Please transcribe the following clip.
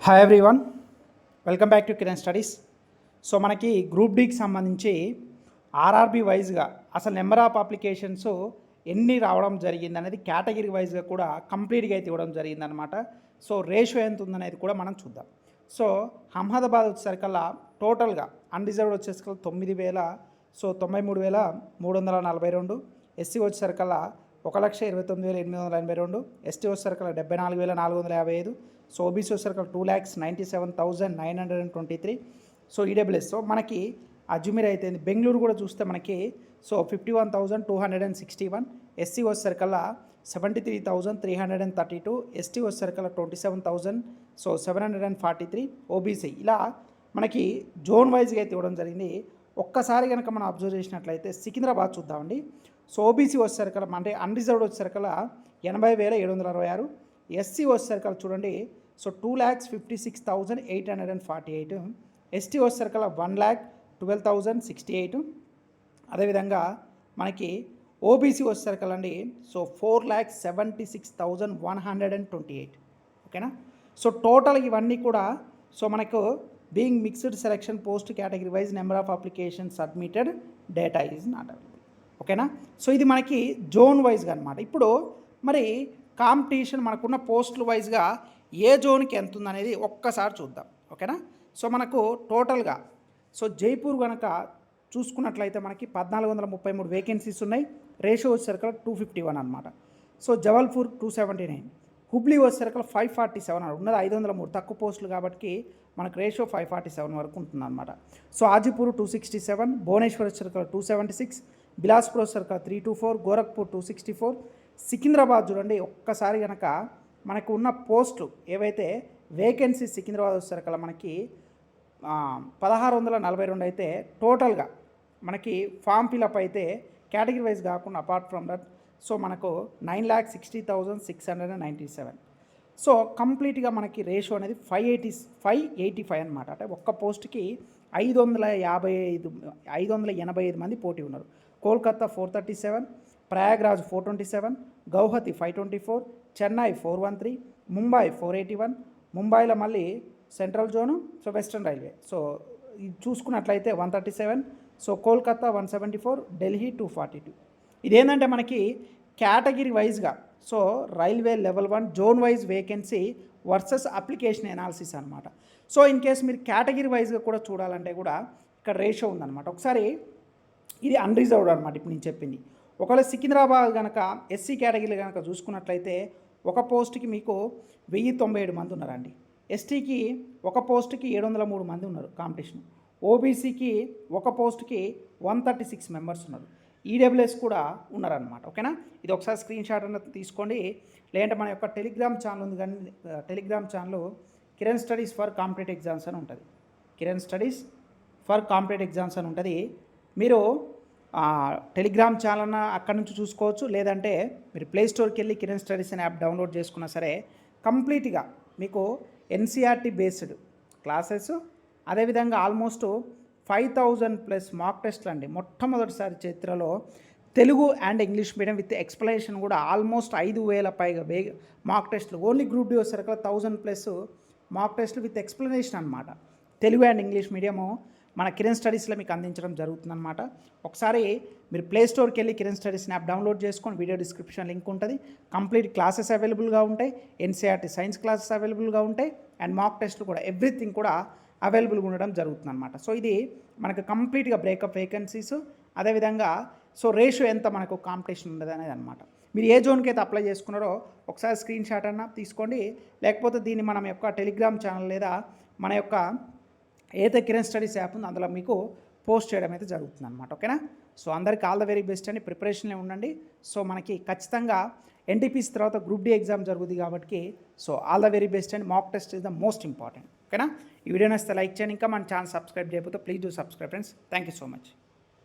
Hi everyone, welcome back to Kiran studies. So మనకి group డీకి సంబంధించి RRB వైజ్గా అసలు నెంబర్ ఆఫ్ అప్లికేషన్స్ ఎన్ని రావడం జరిగింది అనేది కేటగిరీ వైజ్గా కూడా కంప్లీట్గా అయితే ఇవ్వడం జరిగిందనమాట. సో రేషియో ఎంత ఉందనేది కూడా మనం చూద్దాం. సో అహ్మదాబాద్ వచ్చేసరికల్లా టోటల్గా అన్రిజర్వ్డ్ వచ్చేసరికల్లా 9,93,342, ఎస్సీ వచ్చేసరికల్లా 1,29,882, ఎస్టీ వచ్చేసరికల్లా 74,455, సో ఓబీసీ వచ్చేసరికల్లా 2,97,923. సో ఈడబ్ల్యూఎస్ సో మనకి అజ్మీర్ అయితే బెంగళూరు కూడా చూస్తే మనకి సో 51,261, ఎస్సీ వచ్చేసరికల్లా 73,332, ఎస్టీ వచ్చేసరికల్లా 27,000, సో 743, ఓబీసీ ఇలా మనకి జోన్ వైజ్గా అయితే ఇవ్వడం జరిగింది. ఒక్కసారి కనుక మనం అబ్జర్వ్ చేసినట్లయితే సికింద్రాబాద్ చూద్దామండి. సో ఓబీసీ వచ్చేసరికల్లా అంటే అన్రిజర్వ్డ్ వచ్చేసరికల్లా 80,766, ఎస్సీ వచ్చేసరికల్లా చూడండి సో 2,56,848, ఎస్టీ వచ్చేసరికల్లా 1,12,068, అదేవిధంగా మనకి ఓబీసీ వచ్చేసరికల్లా అండి సో 4,76,128. ఓకేనా. సో టోటల్ ఇవన్నీ కూడా సో మనకు being mixed selection post category wise number of application submitted data is not available. ఓకేనా. సో ఇది మనకి జోన్ వైజ్గా అనమాట. ఇప్పుడు మరి కాంపిటీషన్ మనకున్న పోస్టుల వైజ్గా ఏ జోన్కి ఎంత ఉందనేది ఒక్కసారి చూద్దాం. ఓకేనా. సో మనకు టోటల్గా సో జైపూర్ కనుక చూసుకున్నట్లయితే మనకి 1,433 వేకెన్సీస్ ఉన్నాయి. రేషియో వచ్చేసరికి 251 అనమాట. సో జబల్పూర్ 279, హుబ్లీ వచ్చేసరికి 547 ఉన్నది 503, తక్కువ పోస్టులు కాబట్టి మనకు రేషియో 547 వరకు ఉంటుందన్నమాట. సో ఆజిపూర్ 267, భువనేశ్వర్ వచ్చేసరికి 276, బిలాస్పూర్ వచ్చేసరికి 324, గోరఖ్పూర్ 264, సికింద్రాబాద్ చూడండి ఒక్కసారి కనుక మనకు ఉన్న పోస్టులు ఏవైతే వేకెన్సీ సికింద్రాబాద్ వచ్చేసరికి మనకి 1,642 అయితే టోటల్గా మనకి ఫామ్ ఫిలప్ అయితే కేటగిరీ వైజ్ కాకుండా అపార్ట్ ఫ్రమ్ దట్ సో మనకు 9,60,697. సో కంప్లీట్గా మనకి రేషియో అనేది 585 అనమాట. అంటే ఒక్క పోస్ట్కి 585 మంది పోటీ ఉన్నారు. కోల్కతా 437, ప్రయాగ్రాజ్ 427, గౌహతి 524, చెన్నై 413, ముంబై 481, ముంబైలో మళ్ళీ central zone so western railway so ఇది చూసుకున్నట్లయితే 137, సో కోల్కతా 174, ఢిల్లీ 242. ఇదేంటంటే మనకి కేటగిరీ వైజ్గా so railway level 1 zone wise vacancy versus application analysis అనమాట. సో ఇన్ కేస్ మీరు కేటగిరీ వైజ్గా కూడా చూడాలంటే కూడా ఇక్కడ రేషియో ఉందన్నమాట. ఒకసారి ఇది అన్రిజర్వ్డ్ అనమాట. ఇప్పుడు నేను చెప్పింది ఒకవేళ సికింద్రాబాద్ కనుక ఎస్సీ కేటగిరీలు కనుక చూసుకున్నట్లయితే ఒక పోస్ట్కి మీకు 1,097 మంది ఉన్నారండి. ఎస్టీకి ఒక పోస్ట్కి 703 మంది ఉన్నారు కాంపిటీషన్. ఓబీసీకి ఒక పోస్ట్కి 136 మెంబర్స్ ఉన్నారు. ఈడబ్ల్యూఎస్ కూడా ఉన్నారనమాట. ఓకేనా. ఇది ఒకసారి స్క్రీన్ షాట్ అన్నది తీసుకోండి. లేదంటే మన యొక్క టెలిగ్రామ్ ఛానల్ ఉంది, కానీ Telegram channel Kiran studies for competitive exams అని ఉంటుంది. Kiran studies for competitive exams అని ఉంటుంది. మీరు టెలిగ్రామ్ ఛానల్ అక్కడి నుంచి చూసుకోవచ్చు. లేదంటే మీరు ప్లే స్టోర్కి వెళ్ళి కిరణ్ స్టడీస్ అనే యాప్ డౌన్లోడ్ చేసుకున్నా సరే కంప్లీట్గా మీకు ఎన్సీఆర్టీ బేస్డ్ క్లాసెస్, అదేవిధంగా ఆల్మోస్ట్ 5,000+ మాక్ టెస్ట్లు అండి. మొట్టమొదటిసారి చరిత్రలో Telugu and English medium with explanation కూడా ఆల్మోస్ట్ 5,000 పైగా మాక్ టెస్ట్లు. ఓన్లీ గ్రూప్ డి వచ్చేసరికి 1,000+ మాక్ టెస్ట్లు విత్ ఎక్స్ప్లెనేషన్ అనమాట. తెలుగు అండ్ ఇంగ్లీష్ మీడియము మన కిరణ్ స్టడీస్లో మీకు అందించడం జరుగుతుందన్నమాట. ఒకసారి మీరు ప్లే స్టోర్కి వెళ్ళి కిరణ్ స్టడీస్ యాప్ డౌన్లోడ్ చేసుకొని వీడియో డిస్క్రిప్షన్ లింక్ ఉంటుంది. కంప్లీట్ క్లాసెస్ అవైలబుల్గా ఉంటాయి. ఎన్సీఆర్టీ సైన్స్ క్లాసెస్ అవైలబుల్గా ఉంటాయి. అండ్ మాక్ టెస్ట్లు కూడా ఎవ్రీథింగ్ కూడా అవైలబుల్గా ఉండడం జరుగుతుందన్నమాట. సో ఇది మనకు కంప్లీట్గా బ్రేకప్ వేకెన్సీస్, అదేవిధంగా సో రేషియో ఎంత మనకు కాంపిటీషన్ ఉండదు అనేది అనమాట. మీరు ఏ జోన్కి అయితే అప్లై చేసుకున్నారో ఒకసారి స్క్రీన్ షాట్ అన్నా తీసుకోండి. లేకపోతే దీన్ని మనం యొక్క టెలిగ్రామ్ ఛానల్ లేదా మన యొక్క ఏదైతే కిరణ్ స్టడీస్ యాప్ ఉందో అందులో మీకు పోస్ట్ చేయడం అయితే జరుగుతుంది అనమాట. ఓకేనా. సో అందరికీ ఆల్ ద వెరీ బెస్ట్ అండి. ప్రిపరేషన్లో ఉండండి. సో మనకి ఖచ్చితంగా ఎన్టీపీసీ తర్వాత గ్రూప్ డి ఎగ్జామ్ జరుగుతుంది కాబట్టి so all the very best and mock test is the most important. ఓకేనా. ఈ వీడియో నచ్చితే లైక్ చేయండి. ఇంకా మన ఛానల్ సబ్స్క్రైబ్ చేయకపోతే please do subscribe friends. Thank you so much.